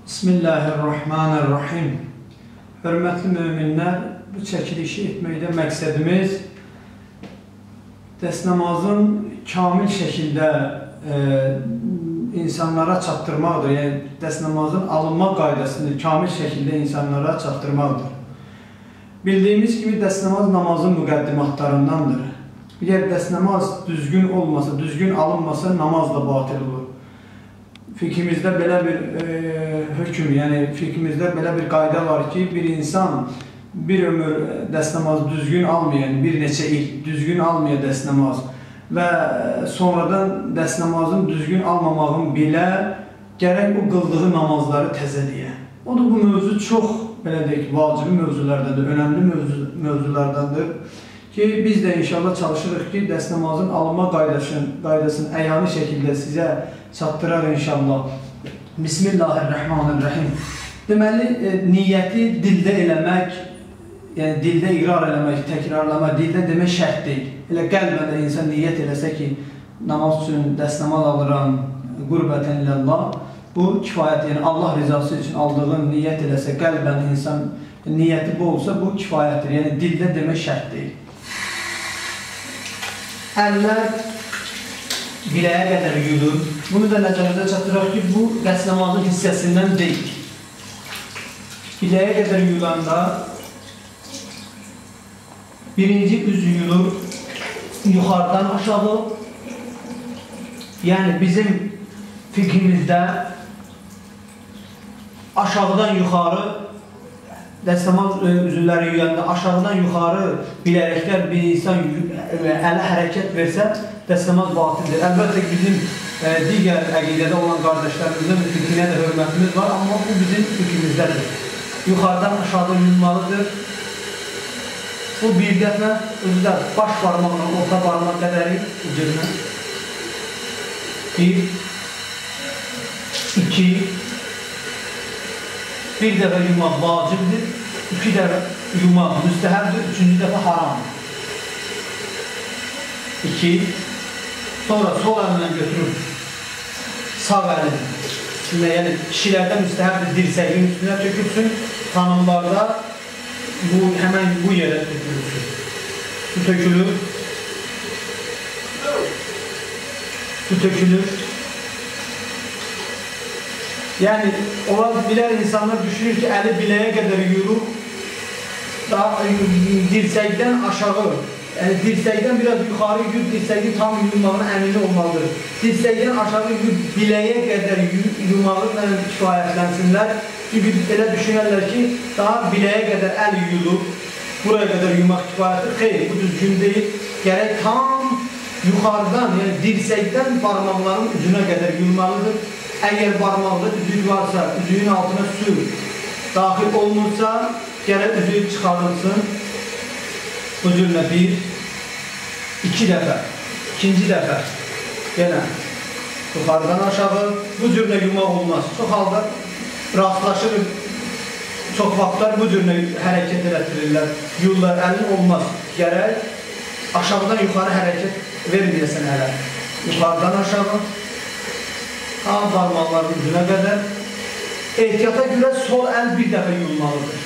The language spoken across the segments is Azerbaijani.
Bismillahirrahmanirrahim. Hörmətli müminlər, bu çəkilişi etməkdə məqsədimiz dəst namazın kamil şəkildə insanlara çatdırmaqdır. Yəni, dəst namazın alınma qaydasını kamil şəkildə insanlara çatdırmaqdır. Bildiyimiz kimi dəst namaz namazın müqəddimatlarındandır. Əgər dəst namaz düzgün olmasa, düzgün alınmasa namaz da batil olur. Fiqhimizdə belə bir hökm, yəni fiqhimizdə belə bir qayda var ki, bir insan bir ömür dəst namazı düzgün almayan, bir neçə il düzgün almayan dəst namaz və sonradan dəst namazın düzgün almamağın belə gərək o qıldığı namazları təzəliyə. O da bu mövzu çox, belə deyək, vacibi mövzulardandır, önəmli mövzulardandır ki, biz də inşallah çalışırıq ki, dəst namazın alınma qaydasını əyani şəkildə sizə çatdırar inşallah. Bismillahirrahmanirrahim. Deməli, niyyəti dildə eləmək, yəni dildə iqrar eləmək, təkrarlamaq, dildə demək şərt deyil. Elə qəlbəndə insan niyyət eləsə ki, namaz üçün dəst namaz alıram, qurbətən illallah, bu kifayət, yəni Allah rizası üçün aldığın niyyət eləsə, qəlbən insan niyyəti bu olsa, bu kifayətdir. Yəni dildə demək şərt deyil. Əllər biləyə qədər yuyulur. Bunu da nəzərinizə çatdıraq ki, bu dəst namazın hissəsindən deyil. Biləyə qədər yuyulanda birinci üz yuyulur yuxarıdan aşağı. Yəni bizim fiqhimizdə aşağıdan yuxarı dəst namaz üzvləri yuyanda aşağıdan yuxarı bilərəklər bir insan ələ hərəkət versə, dəst namaz batildir. Əlbəttə ki, bizim digər əqidədə olan qardaşlarımızın fikrinə də hörmətimiz var, amma bu bizim fikrimizdədir. Yuxarıdan aşağıda yuyulmalıdır. Bu bir dəfə özü də baş barmaqla orta barmaq qədəri ucuna. 1, 2, bir dəfə yumaq vacibdir, 2 dəfə yumaq müstəhəbdir, 3-cü dəfə haramdır. 2, sonra sol əlindən götürüb sağ əlini, yəni kişilərdə müstəhəbdir dirsəyin üstünə tökülsün, xanımlarda həmən bu yerə tökülsün. Su tökülür, su tökülür. Yəni, bilər insanlar düşünür ki, əli biləyə qədər yuyulur, dirsəkdən aşağı, yəni dirsəkdən biraz yuxarı yuyub, dirsəyin tam yuyulmağına əmin olmalıdır. Dirsəkdən aşağı yuyub, biləyə qədər yuymağına kifayətlənsinlər. Çünki elə düşünərlər ki, daha biləyə qədər əl yuyulub, buraya qədər yuymaq kifayətdir. Xeyr, bu düzgün deyil. Gərək tam yuxarıdan, yəni dirsəkdən barmaqların ucuna qədər yuyulmalıdır. Əgər barmaqda üzük varsa, üzüyün altına su daxil olmursa, gərək üzüyü çıxarılsın. Bu cürlə 1, 2 dəfə, ikinci dəfə, yenə yuxarıdan aşağı, bu cürlə yumaq olmaz. Çox halda rastlaşır, çox vaxtlar bu cürlə hərəkət elətdirirlər, yollar əlin olmaz. Gərək aşağıdan yuxarı hərəkət verməyəsən hələ. Yuxarıdan aşağı, barmaqların ucuna qədər. Ehtiyata görə sol əl bir dəfə yuyulmalıdır.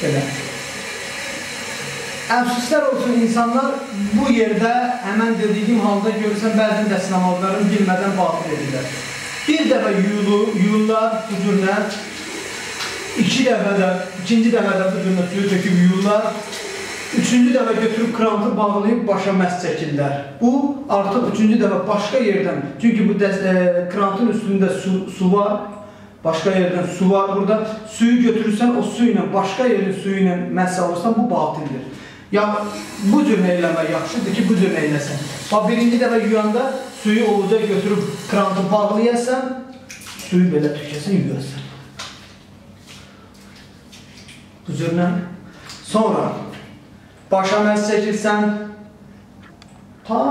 Belə. Əfsuslar olsun, insanlar bu yerdə həmən dediyim halda görürsən, bəzi dəst namazlarını bilmədən batil edirlər. Bir dəfə yuyurlar bu cürlə, ikinci dəfə də bu cürlə suyu töküb yuyurlar. Üçüncü dəfə götürüb krantı bağlayıb başa məhz çəkirlər. Bu, artıq üçüncü dəfə başqa yerdən, çünki bu krantın üstündə su var, başqa yerdən su var burada. Suyu götürürsən, o su ilə, başqa yerin suyu ilə məhz alırsan, bu batildir. Ya, bu cür eləmək yaxşıdır ki, bu cür eləsən. Birinci dəfə yuyanda suyu ovuca götürüb krantı bağlayasan, suyu belə tükəsən, yuyasan. Bu cürlə. Sonra, başa məhz çəkirsən, ta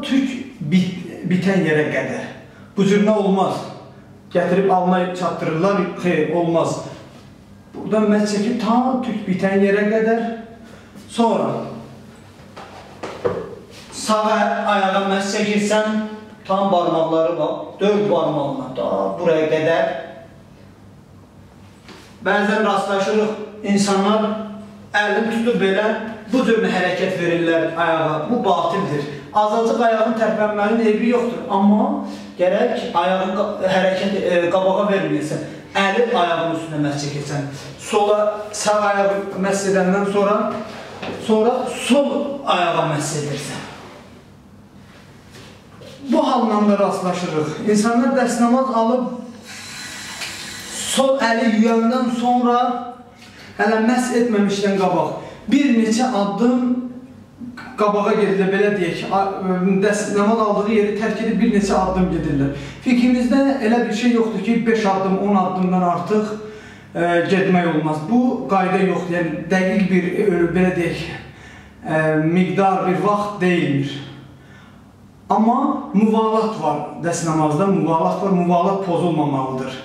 tük bitən yerə qədər. Bu cür nə olmaz? Gətirib alına çatdırırlar, xeyr, olmaz. Buradan məhz çəkib, ta tük bitən yerə qədər. Sonra sağ ayağa məhz çəkirsən, tam barmaqları var, 4 barmaqla da buraya qədər. Bəzən rastlaşırıq, insanlar əlini tutub belə, bu cür hərəkət verirlər ayağa, bu batildir. Azacıq ayağın tərpənmənin eybi yoxdur, amma gərək ayağın hərəkət qabağa verməyəsən, əli ayağın üstünə məhz çəkirsən. Sola, sağ ayağı məhz edəndən sonra sol ayağa məhz edirsən. Bu halla da rastlaşırıq. İnsanlar dəstəmaz alıb, sol əli yüyəndən sonra hələ məhz etməmişdən qabaq bir neçə addım qabağa gedirlər, belə deyək, dəstəmaz aldığı yeri tərk edib bir neçə addım gedirlər. Fikrimizdə elə bir şey yoxdur ki, 5 addım, 10 addımdan artıq getmək olmaz. Bu qayda yoxdur, yəni dəqiq bir, belə deyək, miqdar bir vaxt deyilmir. Amma müvalat var dəstəmazda, müvalat pozulmamalıdır.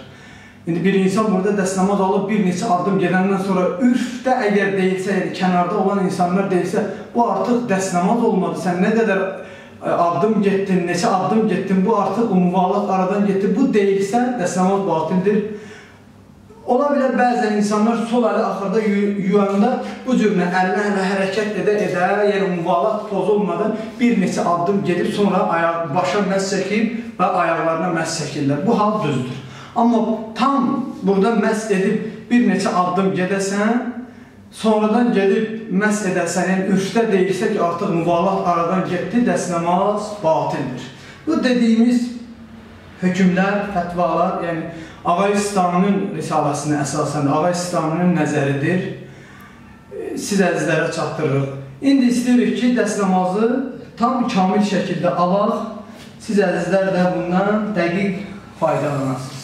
İndi bir insan burada dəstəmaz alıb bir neçə addım gedəndən sonra ürfdə əgər deyilsə, yəni kənarda olan insanlar deyilsə, bu artıq dəstəmaz olmadı. Sən nə qədər addım getdin, neçə addım getdin, bu artıq o müvalat aradan getdi. Bu deyilsə, dəstəmaz batildir. Ola bilər bəzən insanlar sol əli axırda yuyanda bu cürlə əlinə hərəkət edə, yəni müvalat pozulmadan bir neçə addım gedib, sonra başa məhz çəkib və ayaqlarına məhz çəkirlər. Bu hal düzdür. Amma tam burada məhz edib bir neçə addım gedəsən, sonradan gedib məhz edəsən, yəni ürfdə deyilsə ki, artıq müvalat aradan getdi, dəstəmaz batildir. Bu dediyimiz hökmlər, fətvalar, yəni Ağay Sistaminin risaləsinə əsasən, Ağay Sistaminin nəzəridir. Siz əzizlərə çatdırırıq. İndi istəyirik ki, dəstəmazı tam kamil şəkildə alaq, siz əzizlər də bundan dəqiq faydalanasınız.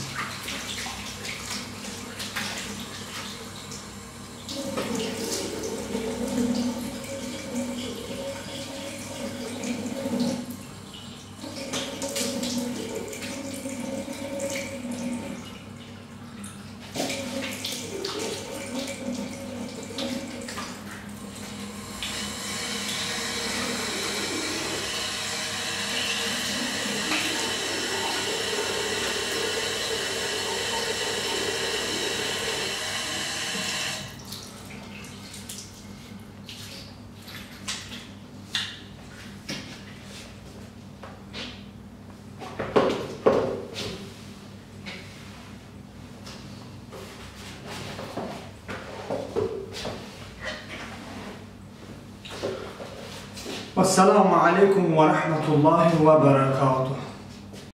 Esselamu Aleyküm ve Rahmetullahi ve Berekatuhu.